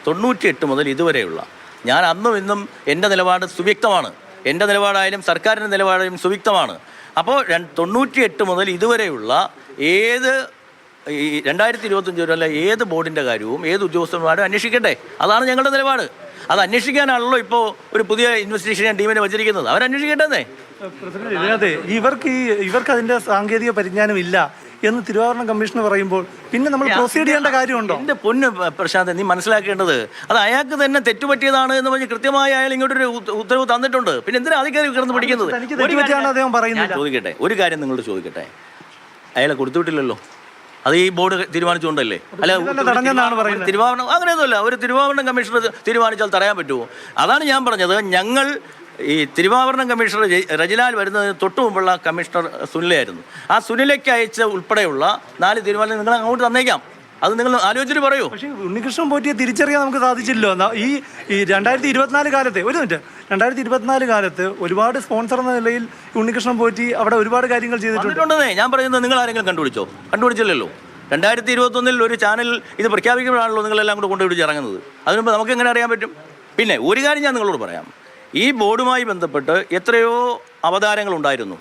98 മുതൽ ഇതുവരെയുള്ള ഞാൻ അന്നും ഇന്നും എൻ്റെ നിലപാട് സുവ്യക്തമാണ്. എൻ്റെ നിലപാടായാലും സർക്കാരിൻ്റെ നിലപാടായാലും സുവ്യക്തമാണ്. അപ്പോൾ 98 മുതൽ ഇതുവരെയുള്ള ഏത് 2025 വരെയുള്ള ഏത് ബോർഡിൻ്റെ കാര്യവും ഏത് ഉദ്യോഗസ്ഥന്മാരും അന്വേഷിക്കട്ടെ. അതാണ് ഞങ്ങളുടെ നിലപാട്. അത് അന്വേഷിക്കാനാണല്ലോ ഇപ്പോൾ ഒരു പുതിയ ഇൻവെസ്റ്റിഗേഷൻ ടീമിനെ വച്ചിരിക്കുന്നത്. അവരന്വേഷിക്കട്ടെ. അതെ, ഇവർക്ക് അതിൻ്റെ സാങ്കേതിക പരിജ്ഞാനം ഇല്ല എന്ന് തിരുവാഭരണം കമ്മീഷൻ പറയുമ്പോൾ പിന്നെ നമ്മൾ പ്രൊസീഡ് ചെയ്യേണ്ട കാര്യമുണ്ടോ? എൻ്റെ പൊന്ന് പ്രശാന്ത്, നീ മനസ്സിലാക്കേണ്ടത് അത് അയാൾക്ക് തന്നെ തെറ്റുപറ്റിയതാണ് എന്ന് പറഞ്ഞ് കൃത്യമായി അയാൾ ഇങ്ങോട്ടൊരു ഉത്തരവ് തന്നിട്ടുണ്ട്. പിന്നെ എന്തിനാ അധികാരി കിടന്ന് പിടിക്കുന്നത്? ചോദിക്കട്ടെ, ഒരു കാര്യം നിങ്ങളോട് ചോദിക്കട്ടെ, അയാളെ കൊടുത്തുവിട്ടില്ലല്ലോ. അത് ഈ ബോർഡ് തീരുമാനിച്ചുകൊണ്ടല്ലേ? അല്ല, തിരുവാഭരണം അങ്ങനെയൊന്നുമല്ല. ഒരു തിരുവാഭരണം കമ്മീഷണർ തീരുമാനിച്ചാൽ തടയാൻ പറ്റുമോ? അതാണ് ഞാൻ പറഞ്ഞത്. ഞങ്ങൾ ഈ തിരുവാഭരണം കമ്മീഷണർ റജിലാൽ വരുന്നതിന് തൊട്ടു മുമ്പുള്ള കമ്മീഷണർ സുനിലയായിരുന്നു. ആ സുനിലയ്ക്ക് അയച്ച ഉൾപ്പെടെയുള്ള 4 തീരുമാനം നിങ്ങൾ അങ്ങോട്ട് തന്നേക്കാം. അത് നിങ്ങൾ ആലോചിച്ചിട്ട് പറയൂ. പക്ഷേ ഉണ്ണികൃഷ്ണൻ പോറ്റിയെ തിരിച്ചറിയാൻ നമുക്ക് സാധിച്ചില്ലല്ലോ. ഈ 2024 കാലത്തെ 2024 കാലത്ത് ഒരുപാട് സ്പോൺസർ എന്ന നിലയിൽ ഉണ്ണികൃഷ്ണൻ പോറ്റി അവിടെ ഒരുപാട് കാര്യങ്ങൾ ചെയ്തിട്ടുണ്ടെന്നേ ഞാൻ പറയുന്നത്. നിങ്ങൾ ആരെങ്കിലും കണ്ടുപിടിച്ചില്ലല്ലോ. 2021 ഒരു ചാനൽ ഇത് പ്രഖ്യാപിക്കുമ്പോഴാണല്ലോ നിങ്ങളെല്ലാം കൂടെ കൊണ്ടുപിടിച്ച് ഇറങ്ങുന്നത്. അതിനുമ്പോൾ നമുക്ക് എങ്ങനെ അറിയാൻ പറ്റും? പിന്നെ ഒരു കാര്യം ഞാൻ നിങ്ങളോട് പറയാം. ഈ ബോർഡുമായി ബന്ധപ്പെട്ട് എത്രയോ അവതാരങ്ങളുണ്ടായിരുന്നു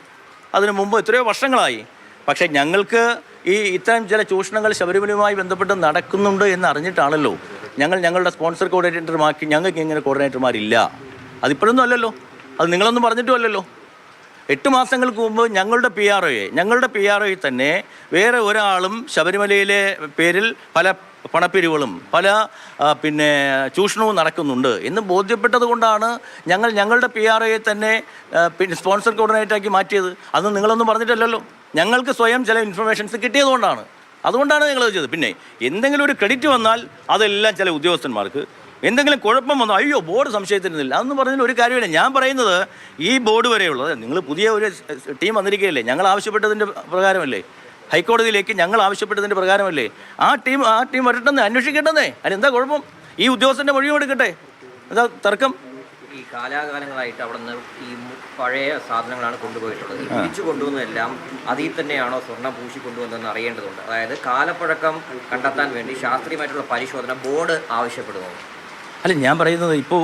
അതിനു മുമ്പ്, എത്രയോ വർഷങ്ങളായി. പക്ഷേ ഞങ്ങൾക്ക് ഇത്തരം ചില ചൂഷണങ്ങൾ ശബരിമലയുമായി ബന്ധപ്പെട്ട് നടക്കുന്നുണ്ട് എന്ന് അറിഞ്ഞിട്ടാണല്ലോ ഞങ്ങളുടെ സ്പോൺസർ കോർഡിനേറ്റർമാർക്ക് ഞങ്ങൾക്ക് ഇങ്ങനെ കോർഡിനേറ്റർമാരില്ല. അതിപ്പോഴൊന്നും അല്ലല്ലോ, അത് നിങ്ങളൊന്നും പറഞ്ഞിട്ടും അല്ലല്ലോ. 8 മാസങ്ങൾക്ക് മുമ്പ് ഞങ്ങളുടെ പി ആർ ഒയെ തന്നെ വേറെ ഒരാളും ശബരിമലയിലെ പേരിൽ പല പണപ്പിരിവുകളും പല ചൂഷണവും നടക്കുന്നുണ്ട് എന്ന് ബോധ്യപ്പെട്ടത് കൊണ്ടാണ് ഞങ്ങളുടെ പി ആർ ഒയെ തന്നെ സ്പോൺസർ കോർഡിനേറ്ററാക്കി മാറ്റിയത്. അത് നിങ്ങളൊന്നും പറഞ്ഞിട്ടല്ലല്ലോ. ഞങ്ങൾക്ക് സ്വയം ചില ഇൻഫർമേഷൻസ് കിട്ടിയതുകൊണ്ടാണ്. അതുകൊണ്ടാണ് ഞങ്ങളത് ചെയ്തത്. പിന്നെ എന്തെങ്കിലും ഒരു ക്രെഡിറ്റ് വന്നാൽ അതെല്ലാം ചില ഉദ്യോഗസ്ഥന്മാർക്ക്, എന്തെങ്കിലും കുഴപ്പം വന്നോ അയ്യോ ബോർഡ് സംശയത്തിനില്ല അതൊന്നും പറഞ്ഞാൽ ഒരു കാര്യമില്ല. ഞാൻ പറയുന്നത് ഈ ബോർഡ് വരെയുള്ളത് നിങ്ങൾ പുതിയ ഒരു ടീം വന്നിരിക്കുകയല്ലേ, ഞങ്ങൾ ആവശ്യപ്പെട്ടതിൻ്റെ പ്രകാരമല്ലേ, ഹൈക്കോടതിയിലേക്ക് ഞങ്ങൾ ആവശ്യപ്പെട്ടതിൻ്റെ പ്രകാരമല്ലേ ആ ടീം വരട്ടെന്ന് അന്വേഷിക്കട്ടെന്നേ. അതിനെന്താ കുഴപ്പം? ഈ ഉദ്യോഗസ്ഥൻ്റെ മൊഴിയും എടുക്കട്ടെ. എന്താ തർക്കം? ഈ കാലാകാലങ്ങളായിട്ട് അവിടെ നിന്ന് ഈ പഴയ സാധനങ്ങളാണ് കൊണ്ടുപോയിട്ടുള്ളത്. തിരിച്ചു കൊണ്ടുവന്നതെല്ലാം അതിൽ തന്നെയാണോ സ്വർണ്ണം പൂശി കൊണ്ടുവന്നതെന്ന് അറിയേണ്ടതുണ്ട്. അതായത് കാലപ്പഴക്കം കണ്ടെത്താൻ വേണ്ടി ശാസ്ത്രീയമായിട്ടുള്ള പരിശോധന ബോർഡ് ആവശ്യപ്പെടുന്നു. അല്ല, ഞാൻ പറയുന്നത് ഇപ്പോൾ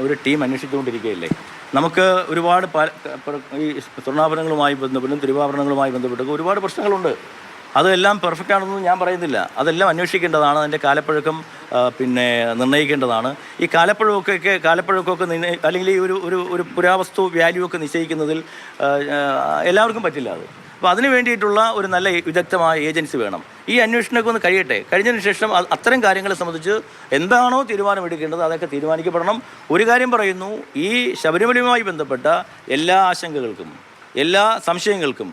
ഒരു ടീം അന്വേഷിച്ചുകൊണ്ടിരിക്കുകയല്ലേ. നമുക്ക് ഒരുപാട് ഈ സ്വർണ്ണാഭരണങ്ങളുമായി ബന്ധപ്പെട്ടും തിരുവാഭരണങ്ങളുമായി ബന്ധപ്പെട്ടൊക്കെ ഒരുപാട് പ്രശ്നങ്ങളുണ്ട്. അതെല്ലാം പെർഫെക്റ്റ് ആണെന്ന് ഞാൻ പറയുന്നില്ല. അതെല്ലാം അന്വേഷിക്കേണ്ടതാണ്. അതിൻ്റെ കാലപ്പഴക്കം നിർണ്ണയിക്കേണ്ടതാണ്. ഈ കാലപ്പഴക്കമൊക്കെ അല്ലെങ്കിൽ ഈ ഒരു പുരാവസ്തു വാല്യൂ ഒക്കെ നിശ്ചയിക്കുന്നതിൽ എല്ലാവർക്കും പറ്റില്ല. അപ്പോൾ അതിന് വേണ്ടിയിട്ടുള്ള ഒരു നല്ല വിദഗ്ധമായ ഏജൻസി വേണം. ഈ അന്വേഷണമൊക്കെ ഒന്ന് കഴിഞ്ഞതിന് ശേഷം അത്തരം കാര്യങ്ങളെ സംബന്ധിച്ച് എന്താണോ തീരുമാനമെടുക്കേണ്ടത് അതൊക്കെ തീരുമാനിക്കപ്പെടണം. ഒരു കാര്യം പറയുന്നു, ഈ ശബരിമലയുമായി ബന്ധപ്പെട്ട എല്ലാ ആശങ്കകൾക്കും എല്ലാ സംശയങ്ങൾക്കും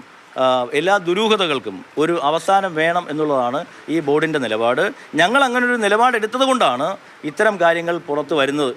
എല്ലാ ദുരൂഹതകൾക്കും ഒരു അവസാനം വേണം എന്നുള്ളതാണ് ഈ ബോർഡിൻ്റെ നിലപാട്. ഞങ്ങൾ അങ്ങനെ ഒരു നിലപാടെടുത്തത് കൊണ്ടാണ് ഇത്തരം കാര്യങ്ങൾ പുറത്തു വരുന്നത്.